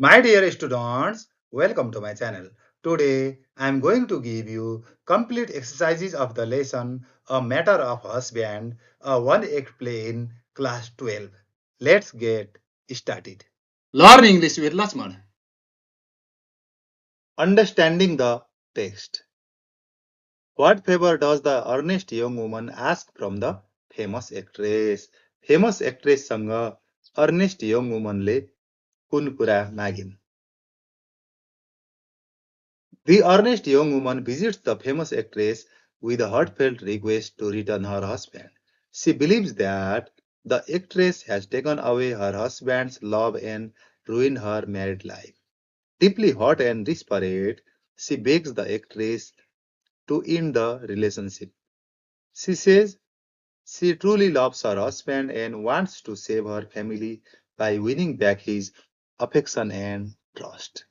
My dear students, welcome to my channel. Today I am going to give you complete exercises of the lesson A Matter of Husband, a one act play in class 12. Let's get started. Learn English with Lakshman. Understanding the text. What favor does the earnest young woman ask from the famous actress? Famous actress सँग earnest young womanले कुन कुरा मागिन्? The earnest young woman visits the famous actress with a heartfelt request to return her husband. She believes that the actress has taken away her husband's love and ruined her married life. Deeply hurt and desperate, she begs the actress to end the relationship. She says she truly loves her husband and wants to save her family by winning back his affection and trust.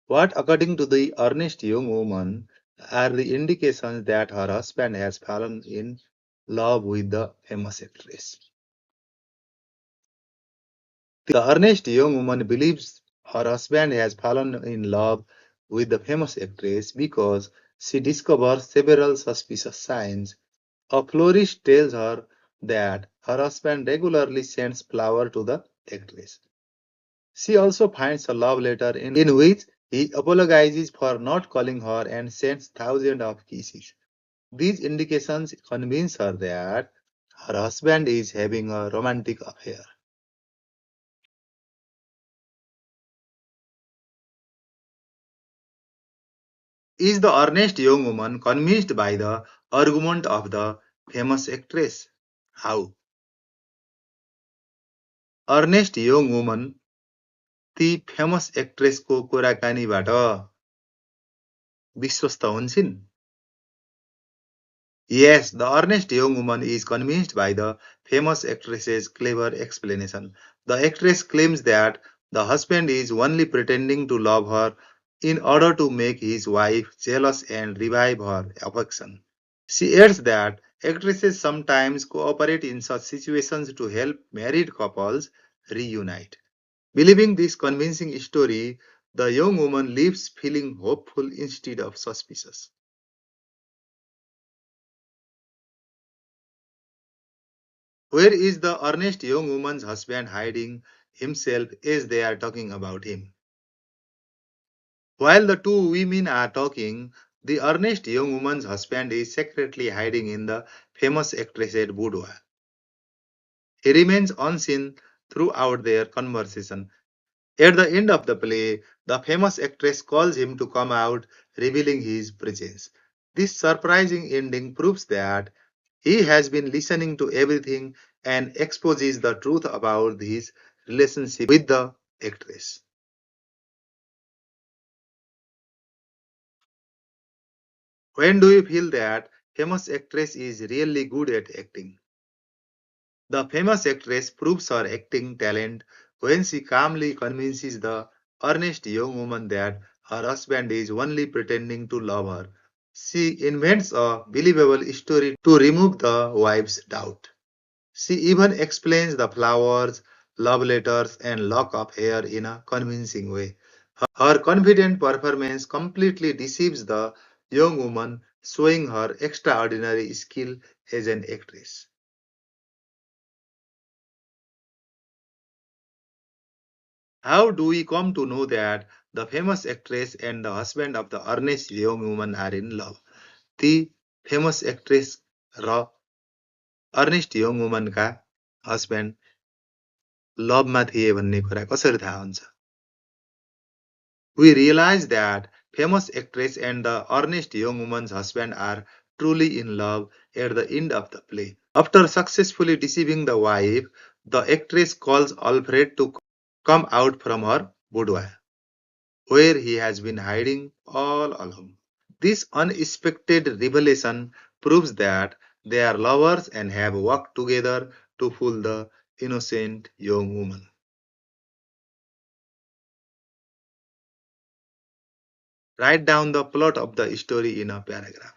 What, according to the earnest young woman, are the indications that her husband has fallen in love with the famous actress? The earnest young woman believes her husband has fallen in love with the famous actress because she discovers several suspicious signs. A florist tells her that her husband regularly sends flowers to the actress. She also finds a love letter in which he apologizes for not calling her and sends thousands of kisses. These indications convince her that her husband is having a romantic affair. Is the earnest young woman convinced by the argument of the famous actress? How? Earnest young woman ती famous एक्ट्रेसको कुराकानीबाट विश्वस्त हुन्छन्? Yes, the earnest young woman is convinced by the famous actress's clever explanation. The actress claims that the husband is only pretending to love her in order to make his wife jealous and revive her affection. She adds that actresses sometimes cooperate in such situations to help married couples reunite. Believing this convincing story, the young woman leaves feeling hopeful instead of suspicious. Where is the earnest young woman's husband hiding himself as they are talking about him? While the two women are talking, the earnest young woman's husband is secretly hiding in the famous actress's boudoir. He remains unseen throughout their conversation. At the end of the play, the famous actress calls him to come out, revealing his presence. This surprising ending proves that he has been listening to everything and exposes the truth about his relationship with the actress. When do you feel that famous actress is really good at acting? The famous actress proves her acting talent when she calmly convinces the earnest young woman that her husband is only pretending to love her. She invents a believable story to remove the wife's doubt. She even explains the flowers, love letters, and lock of hair in a convincing way. Her confident performance completely deceives the young woman, showing her extraordinary skill as an actress. How do we come to know that the famous actress and the husband of the earnest young woman are in love? ती famous actress र earnest young woman का husband लभमा थिए भन्ने कुरा कसरी थाहा हुन्छ? We realize that famous actress and the earnest young woman's husband are truly in love at the end of the play. After successfully deceiving the wife, the actress calls Alfred to come out from her boudoir, where he has been hiding all along. This unexpected revelation proves that they are lovers and have worked together to fool the innocent young woman. Write down the plot of the story in a paragraph.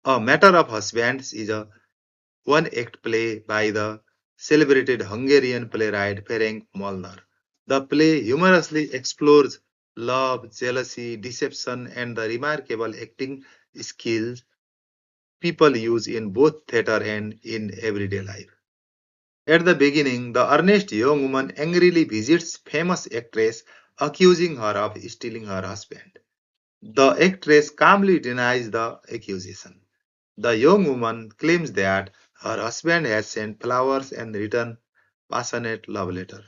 A Matter of Husbands is a one act play by the celebrated Hungarian playwright Ferenc Molnar. The play humorously explores love, jealousy, deception, and the remarkable acting skills people use in both theater and in everyday life. At the beginning, the earnest young woman angrily visits famous actress, accusing her of stealing her husband. The actress calmly denies the accusation. The young woman claims that her husband has sent flowers and written passionate love letter.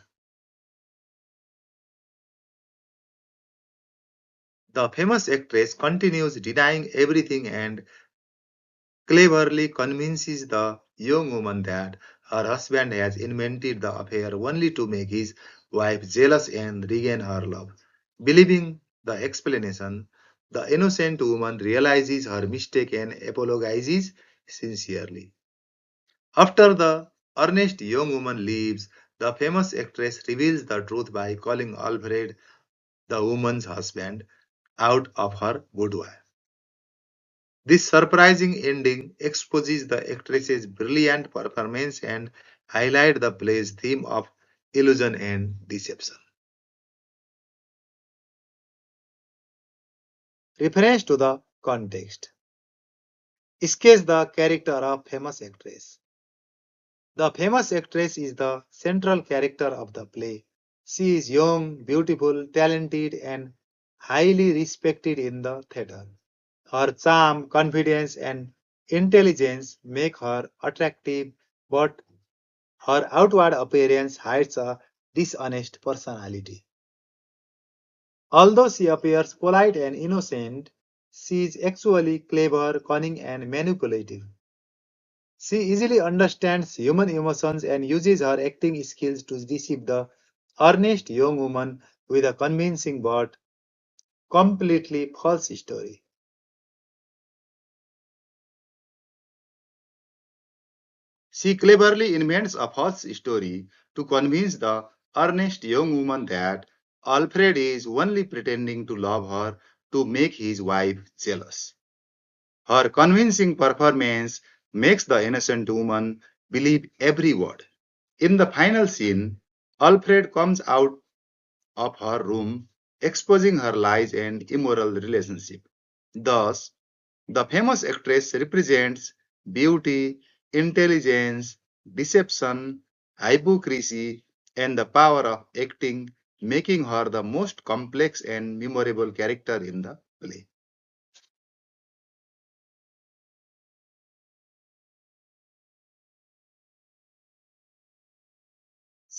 The famous actress continues denying everything and cleverly convinces the young woman that her husband has invented the affair only to make his wife jealous and regain her love. Believing the explanation, the innocent woman realizes her mistake and apologizes sincerely. After the earnest young woman leaves, the famous actress reveals the truth by calling Alfred, the woman's husband, out of her boudoir. This surprising ending exposes the actress's brilliant performance and highlights the play's theme of illusion and deception. Reference to the context. Sketch the character of famous actress. The famous actress is the central character of the play. She is young, beautiful, talented, and highly respected in the theater. Her charm, confidence, and intelligence make her attractive, but her outward appearance hides a dishonest personality. Although she appears polite and innocent, she is actually clever, cunning, and manipulative. She easily understands human emotions and uses her acting skills to deceive the earnest young woman with a convincing but completely false story. She cleverly invents a false story to convince the earnest young woman that Alfred is only pretending to love her to make his wife jealous. Her convincing performance makes the innocent woman believe every word. In the final scene, Alfred comes out of her room, exposing her lies and immoral relationship. Thus, the famous actress represents beauty, intelligence, deception, hypocrisy, and the power of acting, making her the most complex and memorable character in the play.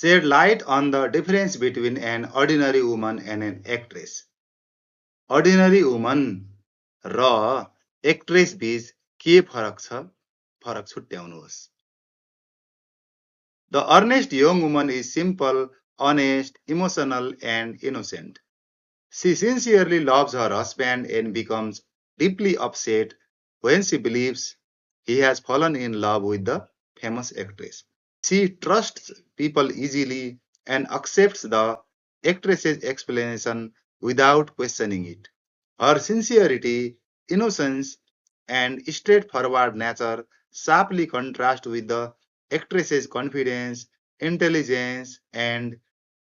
Shed light on the difference between an ordinary woman and an actress. Ordinary woman र actress बीच के फरक छ फरक छुट्याउनुहोस्. The earnest young woman is simple, honest, emotional, and innocent. She sincerely loves her husband and becomes deeply upset when she believes he has fallen in love with the famous actress. She trusts people easily and accepts the actress's explanation without questioning it. Her sincerity, innocence, and straightforward nature sharply contrast with the actress's confidence, intelligence, and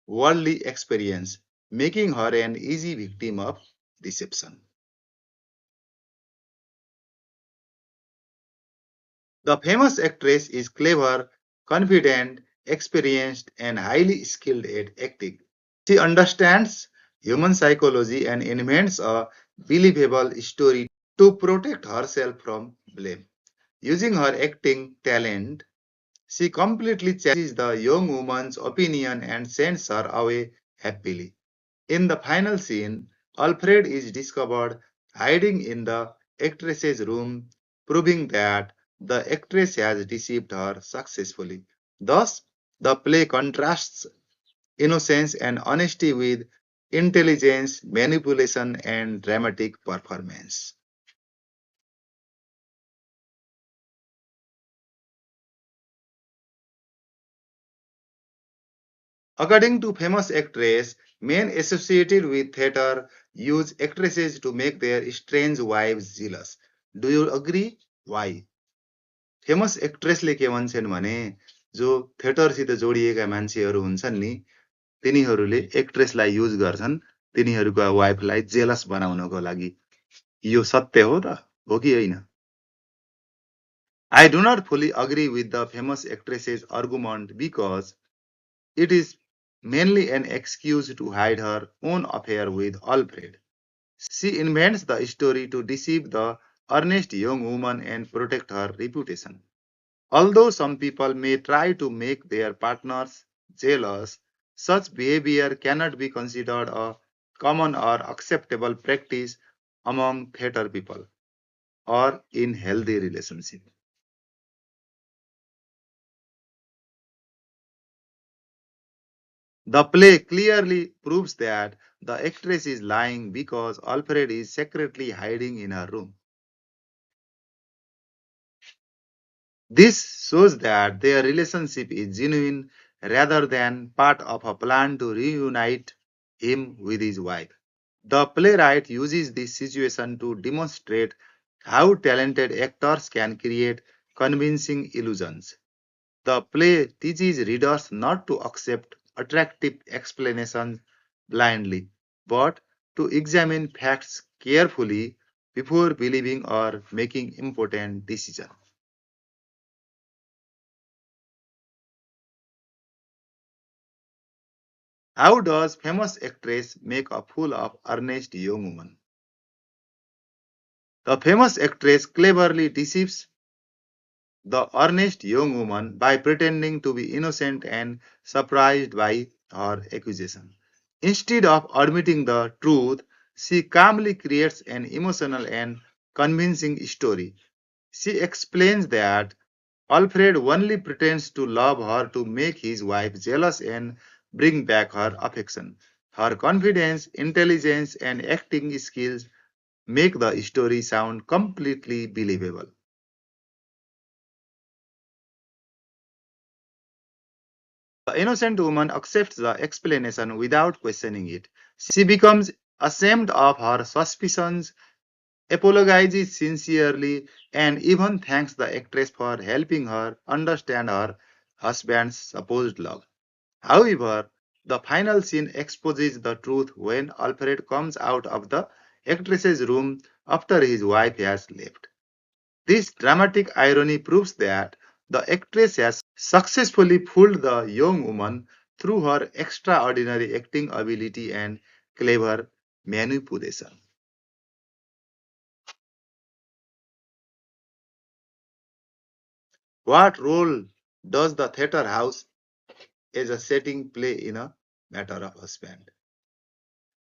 worldly experience, making her an easy victim of deception. The famous actress is clever, confident, experienced, and highly skilled at acting. She understands human psychology and invents a believable story to protect herself from blame. Using her acting talent, she completely challenges the young woman's opinion and sends her away happily. In the final scene, Alfred is discovered hiding in the actress's room, proving that the actress has deceived her successfully. Thus, the play contrasts innocence and honesty with intelligence, manipulation, and dramatic performance. According to famous actress, men associated with theater use actresses to make their strange wives jealous. Do you agree? Why? Famous एक्ट्रेसले के भन्छन् भने जो थिएटरसित जोडिएका मान्छेहरू हुन्छन् नि तिनीहरूले एक्ट्रेसलाई युज गर्छन् तिनीहरूका वाइफलाई जेलस बनाउनको लागि। यो सत्य हो त हो कि होइन? I do not fully agree with the famous actress's argument because it is mainly an excuse to hide her own affair with Alfred. She invents the story to deceive the earnest young woman and protect her reputation. Although some people may try to make their partners jealous, such behavior cannot be considered a common or acceptable practice among theater people or in healthy relationships. The play clearly proves that the actress is lying because Alfred is secretly hiding in her room. This shows that their relationship is genuine rather than part of a plan to reunite him with his wife. The playwright uses this situation to demonstrate how talented actors can create convincing illusions. The play teaches readers not to accept attractive explanations blindly, but to examine facts carefully before believing or making important decisions. How does famous actress make a fool of earnest young woman? The famous actress cleverly deceives the earnest young woman by pretending to be innocent and surprised by her accusation. Instead of admitting the truth, she calmly creates an emotional and convincing story. She explains that Alfred only pretends to love her to make his wife jealous and bring back her affection. Her confidence, intelligence, and acting skills make the story sound completely believable. The innocent woman accepts the explanation without questioning it. She becomes ashamed of her suspicions, apologizes sincerely, and even thanks the actress for helping her understand her husband's supposed love. However, the final scene exposes the truth when Alfred comes out of the actress's room after his wife has left. This dramatic irony proves that the actress has successfully fooled the young woman through her extraordinary acting ability and clever manipulation. What role does the theater house as a setting play in a matter of husband?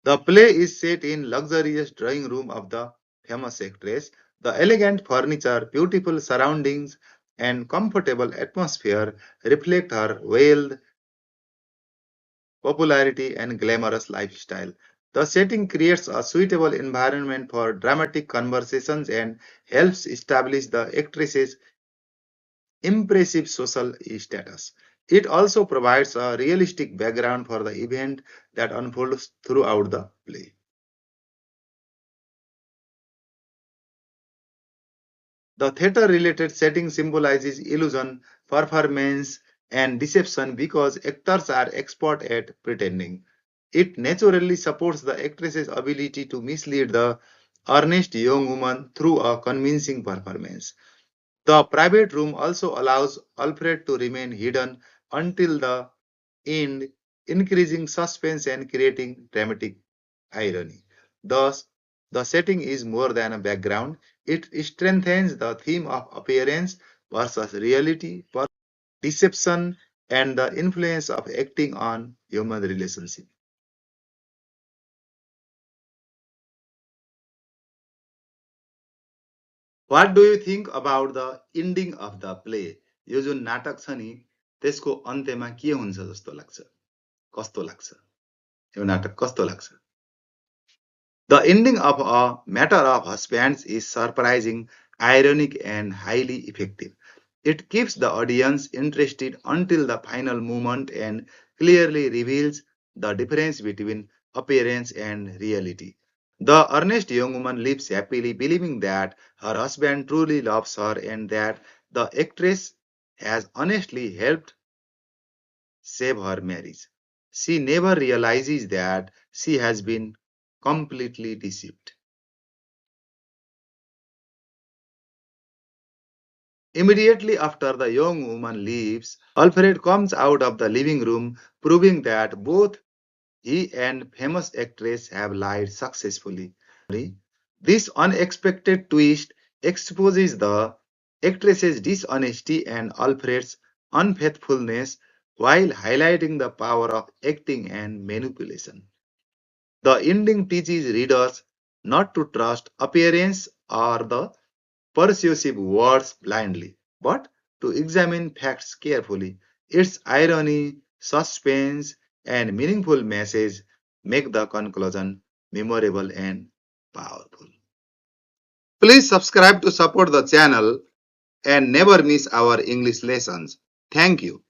The play is set in luxurious drawing room of the famous actress. The elegant furniture, beautiful surroundings, and comfortable atmosphere reflect her wealth, popularity, and glamorous lifestyle. The setting creates a suitable environment for dramatic conversations and helps establish the actress's impressive social status. It also provides a realistic background for the event that unfolds throughout the play. The theater related setting symbolizes illusion, performance, and deception because actors are expert at pretending. It naturally supports the actress's ability to mislead the earnest young woman through a convincing performance. The private room also allows Alfred to remain hidden until the end, increasing suspense and creating dramatic irony. Thus, the setting is more than a background, it strengthens the theme of appearance versus reality, deception, and the influence of acting on human relationships. What do you think about the ending of the play? यो जुन नाटक छ नि त्यसको अन्त्यमा के हुन्छ जस्तो लाग्छ? कस्तो लाग्छ? यो नाटक कस्तो लाग्छ? The ending of A Matter of Husbands is surprising, ironic, and highly effective. It keeps the audience interested until the final moment and clearly reveals the difference between appearance and reality. The earnest young woman lives happily, believing that her husband truly loves her and that the actress has honestly helped save her marriage. She never realizes that she has been completely deceived. Immediately after the young woman leaves, Alfred comes out of the living room, proving that both he and famous actress have lied successfully. This unexpected twist exposes the actress's dishonesty and Alfred's unfaithfulness while highlighting the power of acting and manipulation. The ending teaches readers not to trust appearance or the persuasive words blindly, but to examine facts carefully. Its irony, suspense, and meaningful message make the conclusion memorable and powerful. Please subscribe to support the channel and never miss our English lessons. Thank you.